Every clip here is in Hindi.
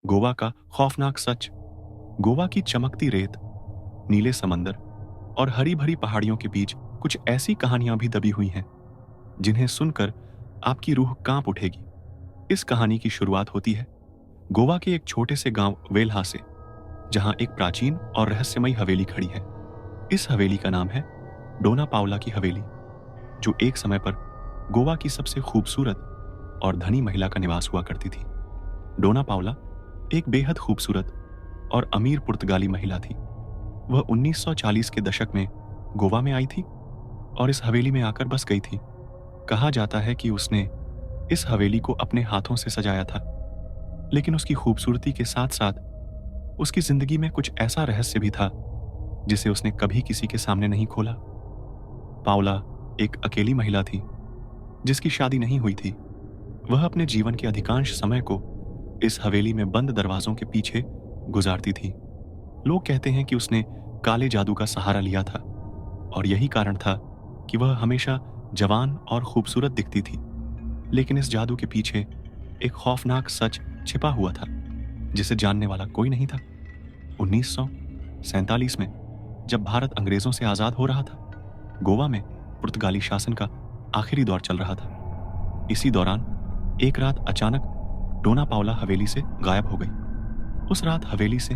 गोवा का खौफनाक सच। गोवा की चमकती रेत, नीले समंदर और हरी भरी पहाड़ियों के बीच कुछ ऐसी कहानियां भी दबी हुई हैं जिन्हें सुनकर आपकी रूह कांप उठेगी। इस कहानी की शुरुआत होती है गोवा के एक छोटे से गांव वेल्हा से, जहां एक प्राचीन और रहस्यमयी हवेली खड़ी है। इस हवेली का नाम है डोना पावला की हवेली, जो एक समय पर गोवा की सबसे खूबसूरत और धनी महिला का निवास हुआ करती थी। डोना पावला एक बेहद खूबसूरत और अमीर पुर्तगाली महिला थी। वह 1940 के दशक में गोवा में आई थी और इस हवेली में आकर बस गई थी। कहा जाता है कि उसने इस हवेली को अपने हाथों से सजाया था, लेकिन उसकी खूबसूरती के साथ साथ उसकी जिंदगी में कुछ ऐसा रहस्य भी था जिसे उसने कभी किसी के सामने नहीं खोला। पावला एक अकेली महिला थी जिसकी शादी नहीं हुई थी। वह अपने जीवन के अधिकांश समय को इस हवेली में बंद दरवाजों के पीछे गुजारती थी। लोग कहते हैं कि उसने काले जादू का सहारा लिया था और यही कारण था कि वह हमेशा जवान और खूबसूरत दिखती थी। लेकिन इस जादू के पीछे एक खौफनाक सच छिपा हुआ था जिसे जानने वाला कोई नहीं था। 1947 में जब भारत अंग्रेजों से आजाद हो रहा था, गोवा में पुर्तगाली शासन का आखिरी दौर चल रहा था। इसी दौरान एक रात अचानक डोना पावला हवेली से गायब हो गई। उस रात हवेली से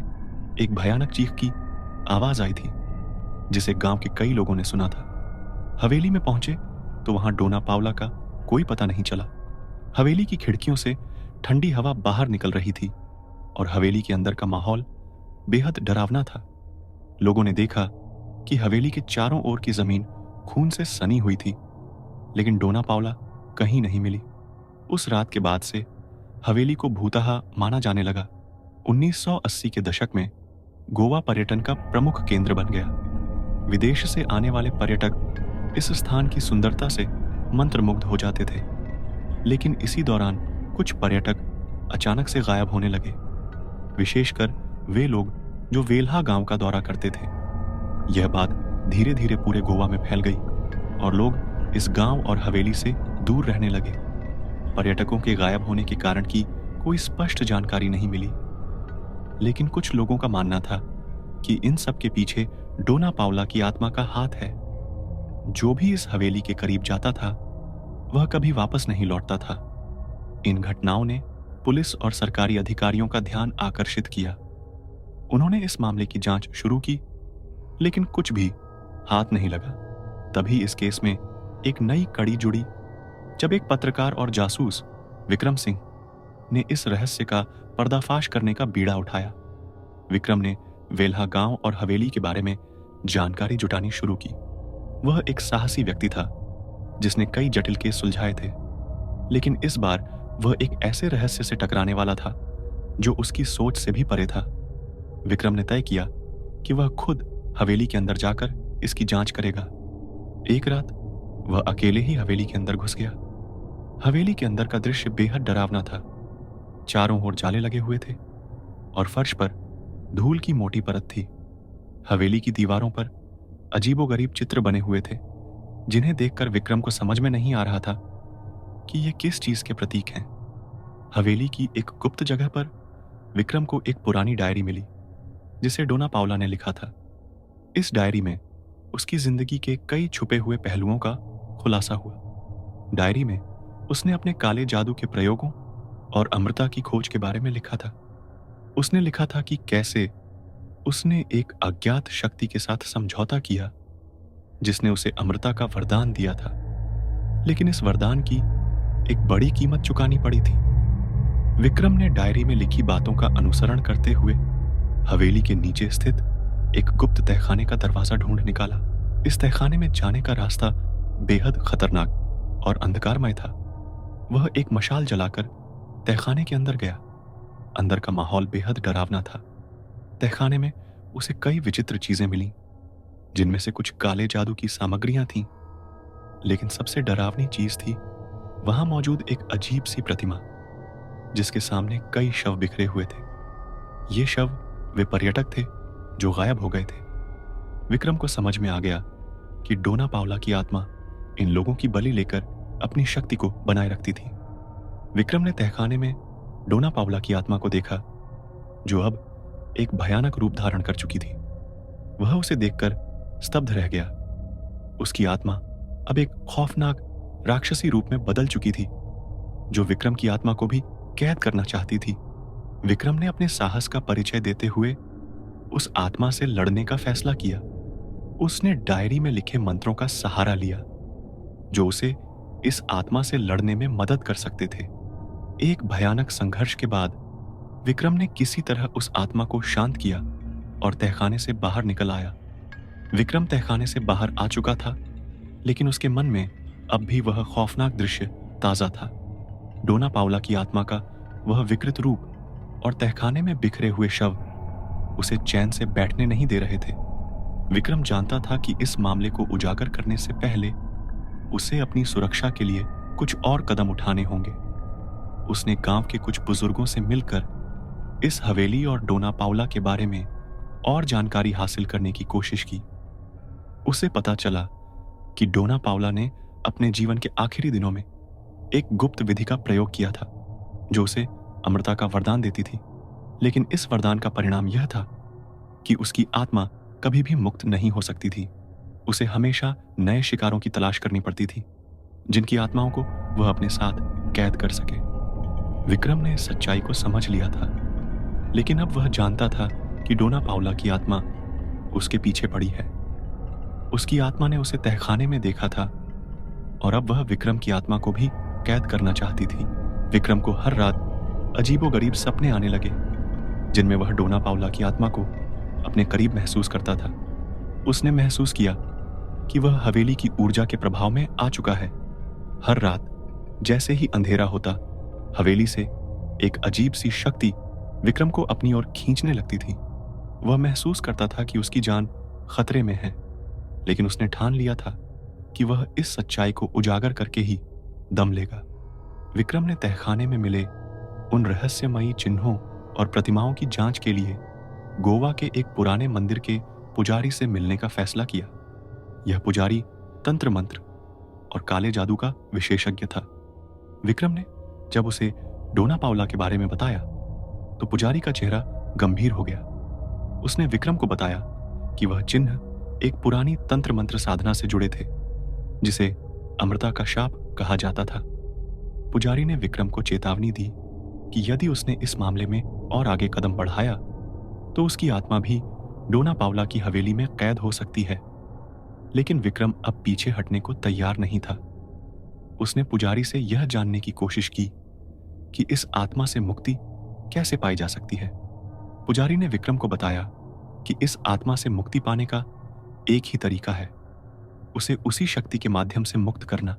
एक भयानक चीख की आवाज आई थी जिसे गांव के कई लोगों ने सुना था। हवेली में पहुंचे तो वहां डोना पावला का कोई पता नहीं चला। हवेली की खिड़कियों से ठंडी हवा बाहर निकल रही थी और हवेली के अंदर का माहौल बेहद डरावना था। लोगों ने देखा कि हवेली के चारों ओर की जमीन खून से सनी हुई थी, लेकिन डोना पावला कहीं नहीं मिली। उस रात के बाद से हवेली को भूतहा माना जाने लगा। 1980 के दशक में गोवा पर्यटन का प्रमुख केंद्र बन गया। विदेश से आने वाले पर्यटक इस स्थान की सुंदरता से मंत्रमुग्ध हो जाते थे। लेकिन इसी दौरान कुछ पर्यटक अचानक से गायब होने लगे, विशेषकर वे लोग जो वेल्हा गांव का दौरा करते थे। यह बात धीरे धीरे पूरे गोवा में फैल गई और लोग इस गांव और हवेली से दूर रहने लगे। पर्यटकों के गायब होने के कारण की कोई स्पष्ट जानकारी नहीं मिली, लेकिन कुछ लोगों का मानना था कि इन सब के पीछे डोना पावला की आत्मा का हाथ है। जो भी इस हवेली के करीब जाता था वह कभी वापस नहीं लौटता था। इन घटनाओं ने पुलिस और सरकारी अधिकारियों का ध्यान आकर्षित किया। उन्होंने इस मामले की जांच शुरू की, लेकिन कुछ भी हाथ नहीं लगा। तभी इस केस में एक नई कड़ी जुड़ी जब एक पत्रकार और जासूस विक्रम सिंह ने इस रहस्य का पर्दाफाश करने का बीड़ा उठाया। विक्रम ने वेल्हा गांव और हवेली के बारे में जानकारी जुटानी शुरू की। वह एक साहसी व्यक्ति था जिसने कई जटिल केस सुलझाए थे, लेकिन इस बार वह एक ऐसे रहस्य से टकराने वाला था जो उसकी सोच से भी परे था। विक्रम ने तय किया कि वह खुद हवेली के अंदर जाकर इसकी जांच करेगा। एक रात वह अकेले ही हवेली के अंदर घुस गया। हवेली के अंदर का दृश्य बेहद डरावना था। चारों ओर जाले लगे हुए थे और फर्श पर धूल की मोटी परत थी। हवेली की दीवारों पर अजीबोगरीब चित्र बने हुए थे जिन्हें देखकर विक्रम को समझ में नहीं आ रहा था कि ये किस चीज के प्रतीक हैं। हवेली की एक गुप्त जगह पर विक्रम को एक पुरानी डायरी मिली जिसे डोना पावला ने लिखा था। इस डायरी में उसकी जिंदगी के कई छुपे हुए पहलुओं का खुलासा हुआ। डायरी में उसने अपने काले जादू के प्रयोगों और अमृता की खोज के बारे में लिखा था। उसने लिखा था कि कैसे उसने एक अज्ञात शक्ति के साथ समझौता किया जिसने उसे अमृता का वरदान दिया था, लेकिन इस वरदान की एक बड़ी कीमत चुकानी पड़ी थी। विक्रम ने डायरी में लिखी बातों का अनुसरण करते हुए हवेली के नीचे स्थित एक गुप्त तहखाने का दरवाजा ढूंढ निकाला। इस तहखाने में जाने का रास्ता बेहद खतरनाक और अंधकारमय था। वह एक मशाल जलाकर तहखाने के अंदर गया। अंदर का माहौल बेहद डरावना था। तहखाने में उसे कई विचित्र चीजें मिलीं, जिनमें से कुछ काले जादू की सामग्रियां थीं, लेकिन सबसे डरावनी चीज थी वहां मौजूद एक अजीब सी प्रतिमा जिसके सामने कई शव बिखरे हुए थे। ये शव वे पर्यटक थे जो गायब हो गए थे। विक्रम को समझ में आ गया कि डोना पावला की आत्मा इन लोगों की बलि लेकर अपनी शक्ति को बनाए रखती थी। विक्रम ने तहखाने में डोना पावला की आत्मा को देखा जो अब एक भयानक रूप धारण कर चुकी थी। वह उसे देखकर स्तब्ध रह गया। उसकी आत्मा अब एक खौफनाक राक्षसी रूप में बदल चुकी थी, जो विक्रम की आत्मा को भी कैद करना चाहती थी। विक्रम ने अपने साहस का परिचय देते हुए उस आत्मा से लड़ने का फैसला किया। उसने डायरी में लिखे मंत्रों का सहारा लिया, जो उसे इस आत्मा से लड़ने में मदद कर सकते थे। एक भयानक संघर्ष के बाद विक्रम ने किसी तरह उस आत्मा को शांत किया और तहखाने से बाहर निकल आया। विक्रम तहखाने से बाहर आ चुका था, लेकिन उसके मन में अब भी वह खौफनाक दृश्य ताजा था। डोना पाउला की आत्मा का वह विकृत रूप और तहखाने में बिखरे हुए शव उसे चैन से बैठने नहीं दे रहे थे। विक्रम जानता था कि इस मामले को उजागर करने से पहले उसे अपनी सुरक्षा के लिए कुछ और कदम उठाने होंगे। उसने गांव के कुछ बुजुर्गों से मिलकर इस हवेली और डोना पाउला के बारे में और जानकारी हासिल करने की कोशिश की। उसे पता चला कि डोना पाउला ने अपने जीवन के आखिरी दिनों में एक गुप्त विधि का प्रयोग किया था, जो उसे अमरता का वरदान देती थी। लेकिन इस वरदान का परिणाम यह था कि उसकी आत्मा कभी भी मुक्त नहीं हो सकती थी। उसे हमेशा नए शिकारों की तलाश करनी पड़ती थी, जिनकी आत्माओं को वह अपने साथ कैद कर सके। विक्रम ने इस सच्चाई को समझ लिया था, लेकिन अब वह जानता था कि डोना पाउला की आत्मा उसके पीछे पड़ी है। उसकी आत्मा ने उसे तहखाने में देखा था और अब वह विक्रम की आत्मा को भी कैद करना चाहती थी। विक्रम को हर रात अजीबोगरीब सपने आने लगे, जिनमें वह डोना पाउला की आत्मा को अपने करीब महसूस करता था। उसने महसूस किया कि वह हवेली की ऊर्जा के प्रभाव में आ चुका है। हर रात जैसे ही अंधेरा होता, हवेली से एक अजीब सी शक्ति विक्रम को अपनी ओर खींचने लगती थी। वह महसूस करता था कि उसकी जान खतरे में है, लेकिन उसने ठान लिया था कि वह इस सच्चाई को उजागर करके ही दम लेगा। विक्रम ने तहखाने में मिले उन रहस्यमयी चिन्हों और प्रतिमाओं की जांच के लिए गोवा के एक पुराने मंदिर के पुजारी से मिलने का फैसला किया। यह पुजारी तंत्र मंत्र और काले जादू का विशेषज्ञ था। विक्रम ने जब उसे डोना पाउला के बारे में बताया तो पुजारी का चेहरा गंभीर हो गया। उसने विक्रम को बताया कि वह चिन्ह एक पुरानी तंत्र मंत्र साधना से जुड़े थे, जिसे अमृता का शाप कहा जाता था। पुजारी ने विक्रम को चेतावनी दी कि यदि उसने इस मामले में और आगे कदम बढ़ाया तो उसकी आत्मा भी डोना पाउला की हवेली में कैद हो सकती है। लेकिन विक्रम अब पीछे हटने को तैयार नहीं था। उसने पुजारी से यह जानने की कोशिश की कि इस आत्मा से मुक्ति कैसे पाई जा सकती है। पुजारी ने विक्रम को बताया कि इस आत्मा से मुक्ति पाने का एक ही तरीका है, उसे उसी शक्ति के माध्यम से मुक्त करना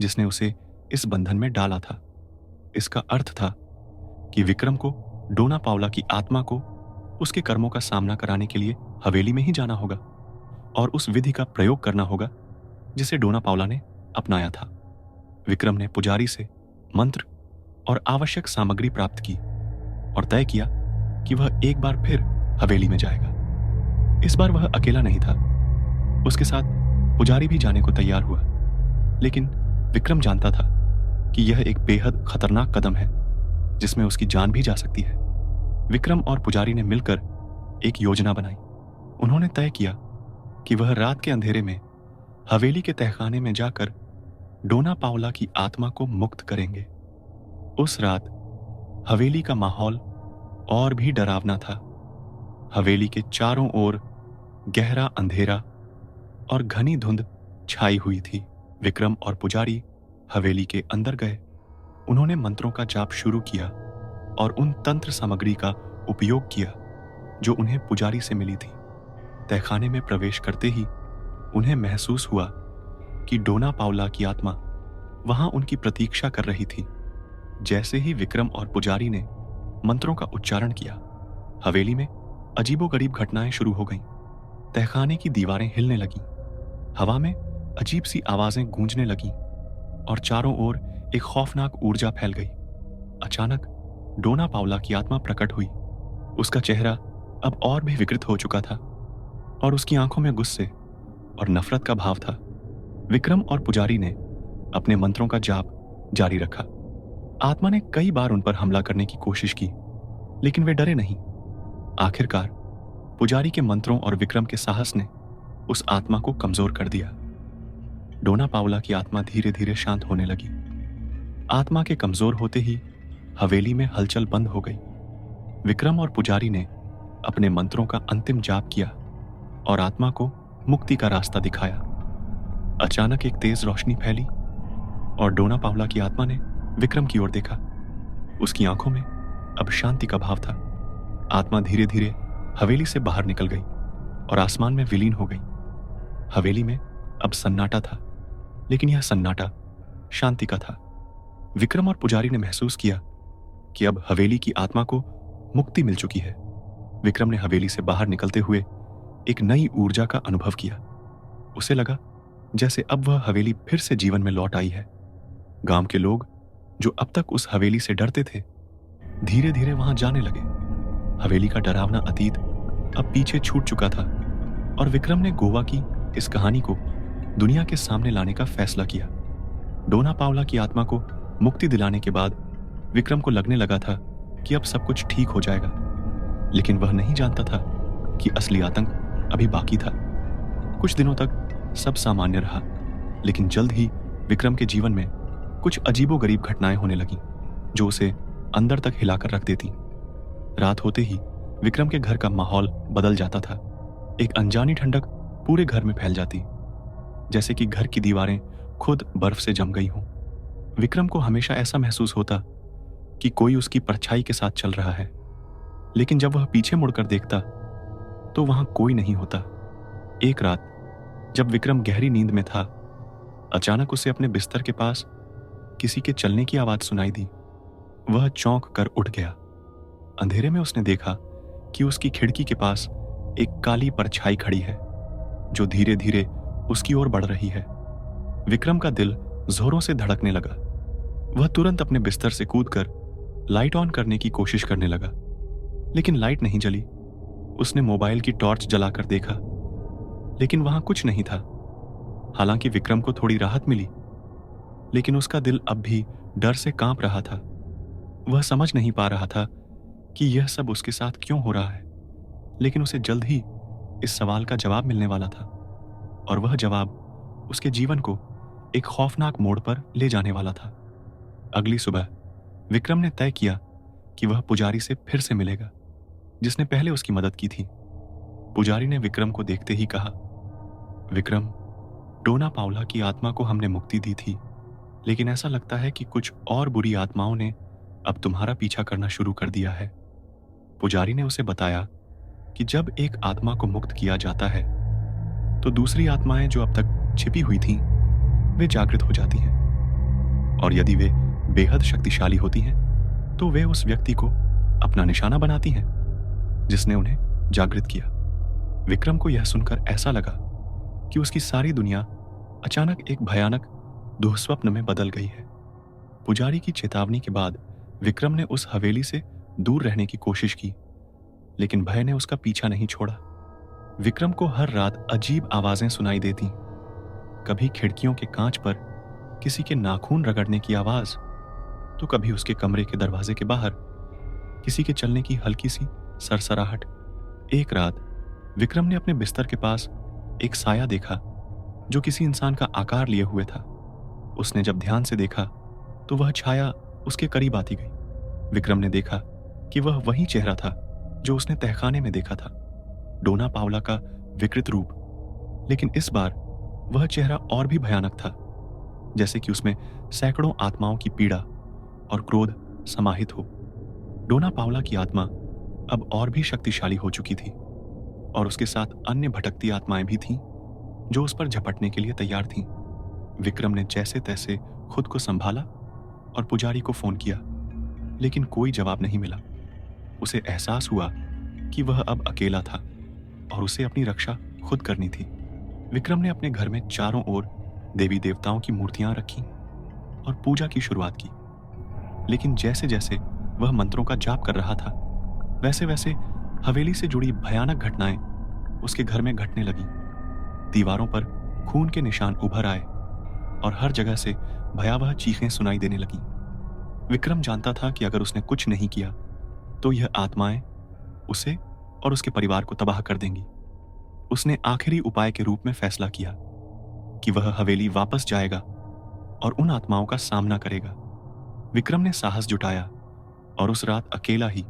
जिसने उसे इस बंधन में डाला था। इसका अर्थ था कि विक्रम को डोना पाउला की आत्मा को उसके कर्मों का सामना कराने के लिए हवेली में ही जाना होगा और उस विधि का प्रयोग करना होगा जिसे डोना पाउला ने अपनाया था। विक्रम ने पुजारी से मंत्र और आवश्यक सामग्री प्राप्त की और तय किया कि वह एक बार फिर हवेली में जाएगा। इस बार वह अकेला नहीं था, उसके साथ पुजारी भी जाने को तैयार हुआ। लेकिन विक्रम जानता था कि यह एक बेहद खतरनाक कदम है जिसमें उसकी जान भी जा सकती है। विक्रम और पुजारी ने मिलकर एक योजना बनाई। उन्होंने तय किया कि वह रात के अंधेरे में हवेली के तहखाने में जाकर डोना पाउला की आत्मा को मुक्त करेंगे। उस रात हवेली का माहौल और भी डरावना था। हवेली के चारों ओर गहरा अंधेरा और घनी धुंध छाई हुई थी। विक्रम और पुजारी हवेली के अंदर गए। उन्होंने मंत्रों का जाप शुरू किया और उन तंत्र सामग्री का उपयोग किया जो उन्हें पुजारी से मिली थी। तहखाने में प्रवेश करते ही उन्हें महसूस हुआ कि डोना पाउला की आत्मा वहां उनकी प्रतीक्षा कर रही थी। जैसे ही विक्रम और पुजारी ने मंत्रों का उच्चारण किया, हवेली में अजीबोगरीब घटनाएं शुरू हो गईं। तहखाने की दीवारें हिलने लगीं, हवा में अजीब सी आवाजें गूंजने लगीं और चारों ओर एक खौफनाक ऊर्जा फैल गई। अचानक डोना पाउला की आत्मा प्रकट हुई। उसका चेहरा अब और भी विकृत हो चुका था और उसकी आंखों में गुस्से और नफरत का भाव था। विक्रम और पुजारी ने अपने मंत्रों का जाप जारी रखा। आत्मा ने कई बार उन पर हमला करने की कोशिश की, लेकिन वे डरे नहीं। आखिरकार पुजारी के मंत्रों और विक्रम के साहस ने उस आत्मा को कमजोर कर दिया। डोना पाउला की आत्मा धीरे धीरे शांत होने लगी। आत्मा के कमजोर होते ही हवेली में हलचल बंद हो गई। विक्रम और पुजारी ने अपने मंत्रों का अंतिम जाप किया और आत्मा को मुक्ति का रास्ता दिखाया। अचानक एक तेज रोशनी फैली और डोना पाउला की आत्मा ने विक्रम की ओर देखा। उसकी आंखों में अब शांति का भाव था। आत्मा धीरे धीरे हवेली से बाहर निकल गई और आसमान में विलीन हो गई। हवेली में अब सन्नाटा था, लेकिन यह सन्नाटा शांति का था। विक्रम और पुजारी ने महसूस किया कि अब हवेली की आत्मा को मुक्ति मिल चुकी है। विक्रम ने हवेली से बाहर निकलते हुए एक नई ऊर्जा का अनुभव किया। उसे लगा जैसे अब वह हवेली फिर से जीवन में लौट आई है। गांव के लोग जो अब तक उस हवेली से डरते थे, धीरे धीरे वहां जाने लगे। हवेली का डरावना अतीत अब पीछे छूट चुका था और विक्रम ने गोवा की इस कहानी को दुनिया के सामने लाने का फैसला किया। डोना पाउला की आत्मा को मुक्ति दिलाने के बाद विक्रम को लगने लगा था कि अब सब कुछ ठीक हो जाएगा, लेकिन वह नहीं जानता था कि असली आतंक अभी बाकी था। कुछ दिनों तक सब सामान्य रहा, लेकिन जल्द ही विक्रम के जीवन में कुछ अजीबोगरीब घटनाएं होने लगीं, जो उसे अंदर तक हिलाकर रख देती। रात होते ही विक्रम के घर का माहौल बदल जाता था। एक अनजानी ठंडक पूरे घर में फैल जाती, जैसे कि घर की दीवारें खुद बर्फ से जम गई हों। विक्रम को हमेशा ऐसा महसूस होता कि कोई उसकी परछाई के साथ चल रहा है, लेकिन जब वह पीछे मुड़कर देखता तो वहां कोई नहीं होता। एक रात जब विक्रम गहरी नींद में था, अचानक उसे अपने बिस्तर के पास किसी के चलने की आवाज सुनाई दी। वह चौंक कर उठ गया। अंधेरे में उसने देखा कि उसकी खिड़की के पास एक काली परछाई खड़ी है, जो धीरे धीरे उसकी ओर बढ़ रही है। विक्रम का दिल जोरों से धड़कने लगा। वह तुरंत अपने बिस्तर से कूदकर लाइट ऑन करने की कोशिश करने लगा, लेकिन लाइट नहीं जली। उसने मोबाइल की टॉर्च जलाकर देखा, लेकिन वहां कुछ नहीं था। हालांकि विक्रम को थोड़ी राहत मिली, लेकिन उसका दिल अब भी डर से कांप रहा था। वह समझ नहीं पा रहा था कि यह सब उसके साथ क्यों हो रहा है, लेकिन उसे जल्द ही इस सवाल का जवाब मिलने वाला था, और वह जवाब उसके जीवन को एक खौफनाक मोड़ पर ले जाने वाला था। अगली सुबह विक्रम ने तय किया कि वह पुजारी से फिर से मिलेगा, जिसने पहले उसकी मदद की थी। पुजारी ने विक्रम को देखते ही कहा, विक्रम, डोना पाउला की आत्मा को हमने मुक्ति दी थी, लेकिन ऐसा लगता है कि कुछ और बुरी आत्माओं ने अब तुम्हारा पीछा करना शुरू कर दिया है। पुजारी ने उसे बताया कि जब एक आत्मा को मुक्त किया जाता है तो दूसरी आत्माएं जो अब तक छिपी हुई थीं, वे जागृत हो जाती हैं, और यदि वे बेहद शक्तिशाली होती हैं तो वे उस व्यक्ति को अपना निशाना बनाती हैं जिसने उन्हें जागृत किया। विक्रम को यह सुनकर ऐसा लगा कि उसकी सारी दुनिया अचानक एक भयानक दुःस्वप्न में बदल गई है। पुजारी की चेतावनी के बाद विक्रम ने उस हवेली से दूर रहने की कोशिश की, लेकिन भय ने उसका पीछा नहीं छोड़ा। विक्रम को हर रात अजीब आवाजें सुनाई देती। कभी खिड़कियों के कांच पर किसी के नाखून रगड़ने की आवाज, तो कभी उसके कमरे के दरवाजे के बाहर किसी के चलने की हल्की सी सरसराहट। एक रात विक्रम ने अपने बिस्तर के पास एक साया देखा जो किसी इंसान का आकार लिए हुए था। उसने जब ध्यान से देखा तो वह छाया उसके करीब आती गई। विक्रम ने देखा कि वह वही चेहरा था जो उसने तहखाने में देखा था, डोना पाउला का विकृत रूप। लेकिन इस बार वह चेहरा और भी भयानक था, जैसे कि उसमें सैकड़ों आत्माओं की पीड़ा और क्रोध समाहित हो। डोना पाउला की आत्मा अब और भी शक्तिशाली हो चुकी थी, और उसके साथ अन्य भटकती आत्माएं भी थीं जो उस पर झपटने के लिए तैयार थीं। विक्रम ने जैसे तैसे खुद को संभाला और पुजारी को फोन किया, लेकिन कोई जवाब नहीं मिला। उसे एहसास हुआ कि वह अब अकेला था और उसे अपनी रक्षा खुद करनी थी। विक्रम ने अपने घर में चारों ओर देवी देवताओं की मूर्तियां रखी और पूजा की शुरुआत की, लेकिन जैसे जैसे वह मंत्रों का जाप कर रहा था, वैसे वैसे हवेली से जुड़ी भयानक घटनाएं उसके घर में घटने लगी। दीवारों पर खून के निशान उभर आए और हर जगह से भयावह चीखें सुनाई देने लगीं। विक्रम जानता था कि अगर उसने कुछ नहीं किया तो यह आत्माएं उसे और उसके परिवार को तबाह कर देंगी। उसने आखिरी उपाय के रूप में फैसला किया कि वह हवेली वापस जाएगा और उन आत्माओं का सामना करेगा। विक्रम ने साहस जुटाया और उस रात अकेला ही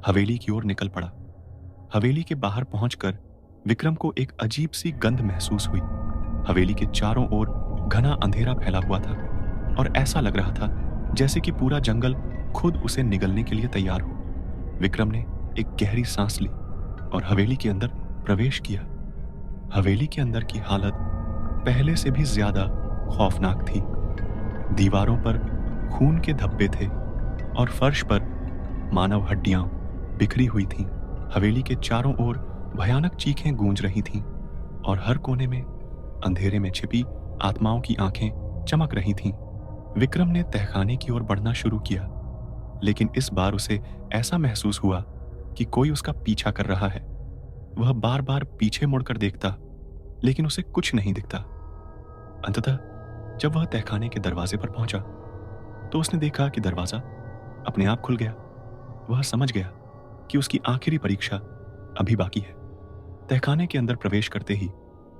हवेली की ओर निकल पड़ा। हवेली के बाहर पहुंचकर विक्रम को एक अजीब सी गंध महसूस हुई। हवेली के चारों ओर घना अंधेरा फैला हुआ था और ऐसा लग रहा था जैसे कि पूरा जंगल खुद उसे निगलने के लिए तैयार हो। विक्रम ने एक गहरी सांस ली और हवेली के अंदर प्रवेश किया। हवेली के अंदर की हालत पहले से भी ज्यादा खौफनाक थी। दीवारों पर खून के धब्बे थे और फर्श पर मानव हड्डियां बिखरी हुई थीं। हवेली के चारों ओर भयानक चीखें गूंज रही थीं और हर कोने में अंधेरे में छिपी आत्माओं की आंखें चमक रही थीं। विक्रम ने तहखाने की ओर बढ़ना शुरू किया, लेकिन इस बार उसे ऐसा महसूस हुआ कि कोई उसका पीछा कर रहा है। वह बार बार पीछे मुड़कर देखता, लेकिन उसे कुछ नहीं दिखता। अंततः जब वह तहखाने के दरवाजे पर पहुंचा तो उसने देखा कि दरवाजा अपने आप खुल गया। वह समझ गया कि उसकी आखिरी परीक्षा अभी बाकी है। तहखाने के अंदर प्रवेश करते ही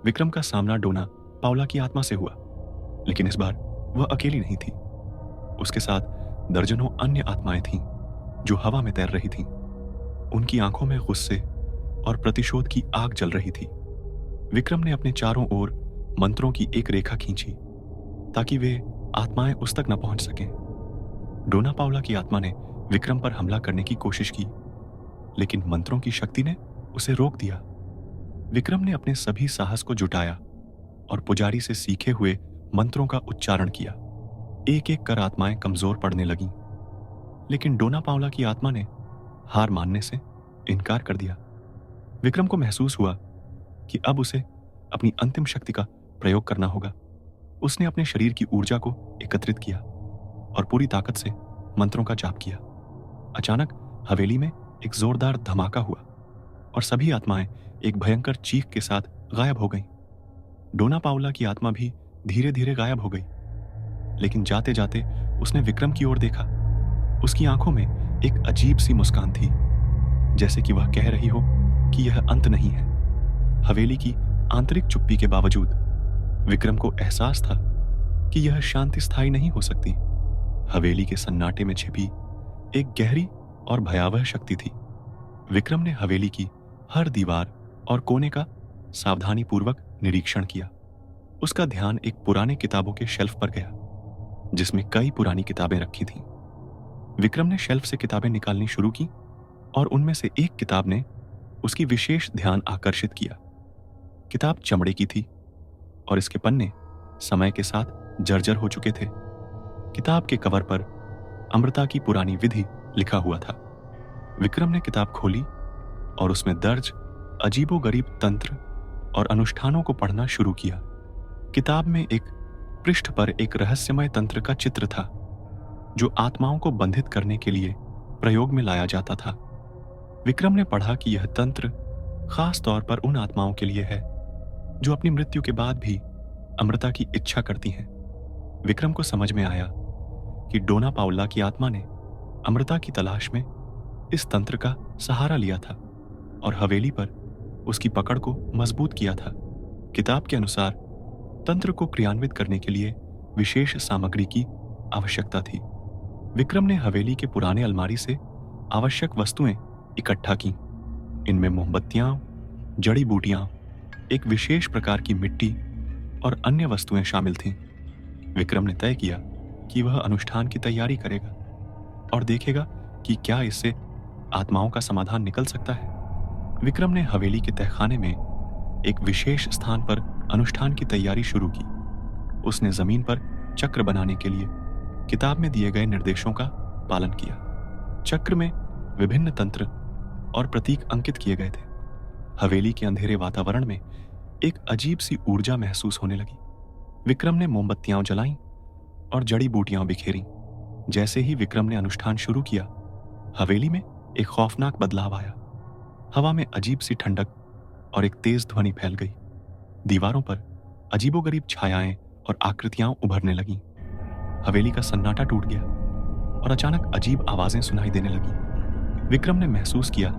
विक्रम का सामना डोना पाउला की आत्मा से हुआ, लेकिन इस बार वह अकेली नहीं थी। उसके साथ दर्जनों अन्य आत्माएं थीं जो हवा में तैर रही थीं। उनकी आंखों में गुस्से और प्रतिशोध की आग जल रही थी। विक्रम ने अपने चारों ओर मंत्रों की एक रेखा खींची ताकि वे आत्माएं उस तक न पहुंच सकें। डोना पाउला की आत्मा ने विक्रम पर हमला करने की कोशिश की, लेकिन मंत्रों की शक्ति ने उसे रोक दिया। विक्रम ने अपने सभी साहस को जुटाया और पुजारी से सीखे हुए मंत्रों का उच्चारण किया। एक एक कर आत्माएं कमजोर पड़ने लगीं, लेकिन डोना पाउला की आत्मा ने हार मानने से इनकार कर दिया। विक्रम को महसूस हुआ कि अब उसे अपनी अंतिम शक्ति का प्रयोग करना होगा। उसने अपने शरीर की ऊर्जा को एकत्रित किया और पूरी ताकत से मंत्रों का जाप किया। अचानक हवेली में एक जोरदार धमाका हुआ और सभी आत्माएं एक भयंकर चीख के साथ गायब हो गईं। डोना पाउला की आत्मा भी धीरे धीरे गायब हो गई, लेकिन जाते जाते उसने विक्रम की ओर देखा। उसकी आंखों में एक अजीब सी मुस्कान थी, जैसे कि वह कह रही हो कि यह अंत नहीं है। हवेली की आंतरिक चुप्पी के बावजूद विक्रम को एहसास था कि यह शांति स्थायी नहीं हो सकती। हवेली के सन्नाटे में छिपी एक गहरी और भयावह शक्ति थी। विक्रम ने हवेली की हर दीवार और कोने का सावधानीपूर्वक निरीक्षण किया। उसका ध्यान एक पुराने किताबों के शेल्फ पर गया, जिसमें कई पुरानी किताबें रखी थीं। विक्रम ने शेल्फ से किताबें निकालनी शुरू की और उनमें से एक किताब ने उसकी विशेष ध्यान आकर्षित किया। किताब चमड़े की थी और इसके पन्ने समय के साथ जर्जर हो चुके थे। किताब के कवर पर अमृता की पुरानी विधि लिखा हुआ था। विक्रम ने किताब खोली और उसमें दर्ज अजीबोगरीब तंत्र और अनुष्ठानों को पढ़ना शुरू किया। किताब में एक पृष्ठ पर एक रहस्यमय तंत्र का चित्र था, जो आत्माओं को बंधित करने के लिए प्रयोग में लाया जाता था। विक्रम ने पढ़ा कि यह तंत्र खास तौर पर उन आत्माओं के लिए है जो अपनी मृत्यु के बाद भी अमृता की इच्छा करती हैं। विक्रम को समझ में आया कि डोना पाउला की आत्मा ने अमृता की तलाश में इस तंत्र का सहारा लिया था और हवेली पर उसकी पकड़ को मजबूत किया था। किताब के अनुसार तंत्र को क्रियान्वित करने के लिए विशेष सामग्री की आवश्यकता थी। विक्रम ने हवेली के पुराने अलमारी से आवश्यक वस्तुएं इकट्ठा की। इनमें मोमबत्तियां, जड़ी बूटियां, एक विशेष प्रकार की मिट्टी और अन्य वस्तुएं शामिल थीं। विक्रम ने तय किया कि वह अनुष्ठान की तैयारी करेगा और देखेगा कि क्या इससे आत्माओं का समाधान निकल सकता है। विक्रम ने हवेली के तहखाने में एक विशेष स्थान पर अनुष्ठान की तैयारी शुरू की। उसने जमीन पर चक्र बनाने के लिए किताब में दिए गए निर्देशों का पालन किया। चक्र में विभिन्न तंत्र और प्रतीक अंकित किए गए थे। हवेली के अंधेरे वातावरण में एक अजीब सी ऊर्जा महसूस होने लगी। विक्रम ने मोमबत्तियां जलाईं और जड़ी बूटियां बिखेरीं। जैसे ही विक्रम ने अनुष्ठान शुरू किया, हवेली में एक खौफनाक बदलाव आया। हवा में अजीब सी ठंडक और एक तेज ध्वनि फैल गई। दीवारों पर अजीबोगरीब छायाएं और आकृतियां उभरने लगीं। हवेली का सन्नाटा टूट गया और अचानक अजीब आवाजें सुनाई देने लगीं। विक्रम ने महसूस किया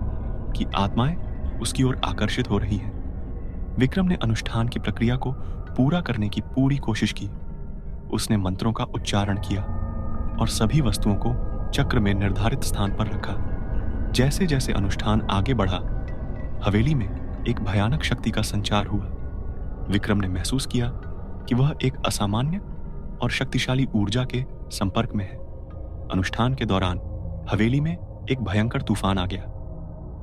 कि आत्माएं उसकी ओर आकर्षित हो रही हैं। विक्रम ने अनुष्ठान की प्रक्रिया को पूरा करने की पूरी कोशिश की। उसने मंत्रों का उच्चारण किया और सभी वस्तुओं को चक्र में निर्धारित स्थान पर रखा। जैसे जैसे अनुष्ठान आगे बढ़ा, हवेली में एक भयानक शक्ति का संचार हुआ। विक्रम ने महसूस किया कि वह एक असामान्य और शक्तिशाली ऊर्जा के संपर्क में है। अनुष्ठान के दौरान हवेली में एक भयंकर तूफान आ गया।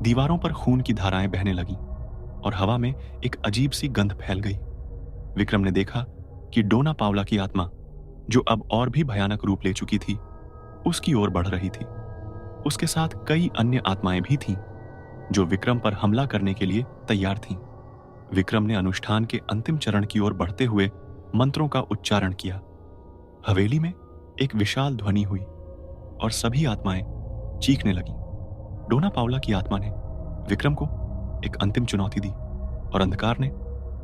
दीवारों पर खून की धाराएं बहने लगीं और हवा में एक अजीब सी गंध फैल गई। विक्रम ने देखा कि डोना पावला की आत्मा, जो अब और भी भयानक रूप ले चुकी थी, उसकी ओर बढ़ रही थी। उसके साथ कई अन्य आत्माएं भी थीं, जो विक्रम पर हमला करने के लिए तैयार थीं। विक्रम ने अनुष्ठान के अंतिम चरण की ओर बढ़ते हुए मंत्रों का उच्चारण किया। हवेली में एक विशाल ध्वनि हुई और सभी आत्माएं चीखने लगीं। डोना पावला की आत्मा ने विक्रम को एक अंतिम चुनौती दी और अंधकार ने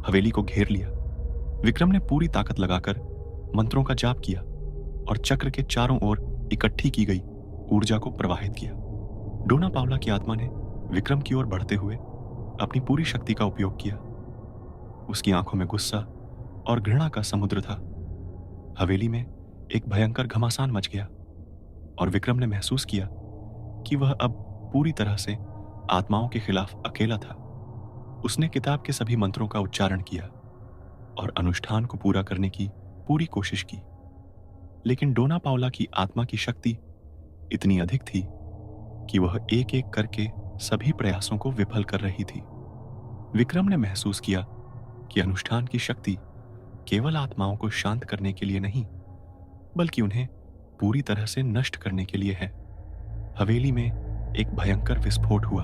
हवेली को घेर लिया। विक्रम ने पूरी ताकत लगाकर मंत्रों का जाप किया और चक्र के चारों ओर इकट्ठी की गई ऊर्जा को प्रवाहित किया। डोना पावला की आत्मा ने विक्रम की ओर बढ़ते हुए अपनी पूरी शक्ति का उपयोग किया। उसकी आंखों में गुस्सा और घृणा का समुद्र था। हवेली में एक भयंकर घमासान मच गया और विक्रम ने महसूस किया कि वह अब पूरी तरह से आत्माओं के खिलाफ अकेला था। उसने किताब के सभी मंत्रों का उच्चारण किया और अनुष्ठान को पूरा करने की पूरी कोशिश की, लेकिन डोना पावला की आत्मा की शक्ति इतनी अधिक थी कि वह एक एक करके सभी प्रयासों को विफल कर रही थी। विक्रम ने महसूस किया कि अनुष्ठान की शक्ति केवल आत्माओं को शांत करने के लिए नहीं, बल्कि उन्हें पूरी तरह से नष्ट करने के लिए है। हवेली में एक भयंकर विस्फोट हुआ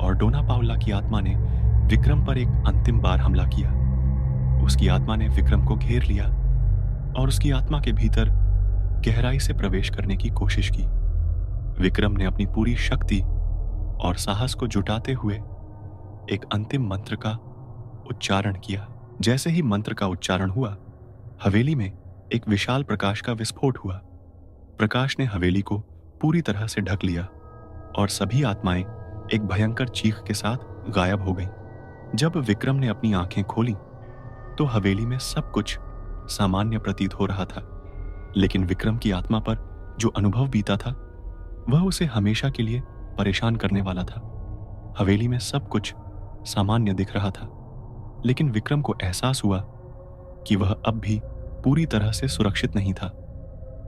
और डोना पावला की आत्मा ने विक्रम पर एक अंतिम बार हमला किया। उसकी आत्मा ने विक्रम को घेर लिया और उसकी आत्मा के भीतर गहराई से प्रवेश करने की कोशिश की। विक्रम ने अपनी पूरी शक्ति और साहस को जुटाते हुए एक अंतिम मंत्र का उच्चारण किया। जैसे ही मंत्र का उच्चारण हुआ, हवेली में एक विशाल प्रकाश का विस्फोट हुआ। प्रकाश ने हवेली को पूरी तरह से ढक लिया और सभी आत्माएं एक भयंकर चीख के साथ गायब हो गईं। जब विक्रम ने अपनी आंखें खोलीं, तो हवेली में सब कुछ सामान्य प्रतीत हो रहा था, लेकिन विक्रम की आत्मा पर जो अनुभव बीता था, वह उसे हमेशा के लिए परेशान करने वाला था। हवेली में सब कुछ सामान्य दिख रहा था, लेकिन विक्रम को एहसास हुआ कि वह अब भी पूरी तरह से सुरक्षित नहीं था।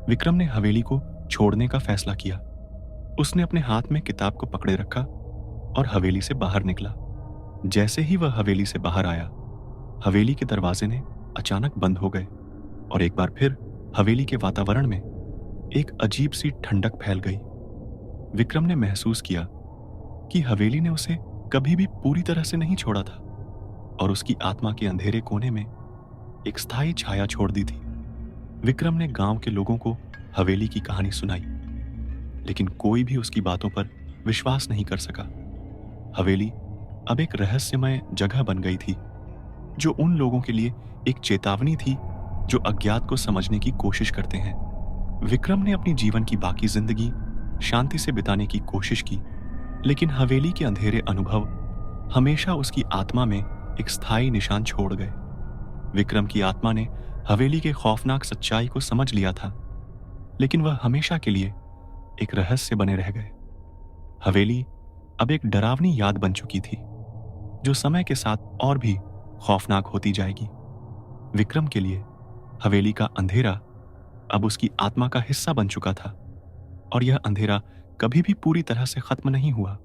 विक्रम ने हवेली को छोड़ने का फैसला किया। उसने अपने हाथ में किताब को पकड़े रखा और हवेली से बाहर निकला। जैसे ही वह हवेली से बाहर आया, हवेली के दरवाजे ने अचानक बंद हो गए और एक बार फिर हवेली के वातावरण में एक अजीब सी ठंडक फैल गई। विक्रम ने महसूस किया कि हवेली ने उसे कभी भी पूरी तरह से नहीं छोड़ा था और उसकी आत्मा के अंधेरे कोने में एक स्थायी छाया छोड़ दी थी। विक्रम ने गांव के लोगों को हवेली की कहानी सुनाई, लेकिन कोई भी उसकी बातों पर विश्वास नहीं कर सका। हवेली अब एक रहस्यमय जगह बन गई थी, जो उन लोगों के लिए एक चेतावनी थी जो अज्ञात को समझने की कोशिश करते हैं। विक्रम ने अपनी जीवन की बाकी जिंदगी शांति से बिताने की कोशिश की, लेकिन हवेली के अंधेरे अनुभव हमेशा उसकी आत्मा में एक स्थायी निशान छोड़ गए। विक्रम की आत्मा ने हवेली के खौफनाक सच्चाई को समझ लिया था, लेकिन वह हमेशा के लिए एक रहस्य बने रह गए। हवेली अब एक डरावनी याद बन चुकी थी, जो समय के साथ और भी खौफनाक होती जाएगी। विक्रम के लिए हवेली का अंधेरा अब उसकी आत्मा का हिस्सा बन चुका था और यह अंधेरा कभी भी पूरी तरह से खत्म नहीं हुआ।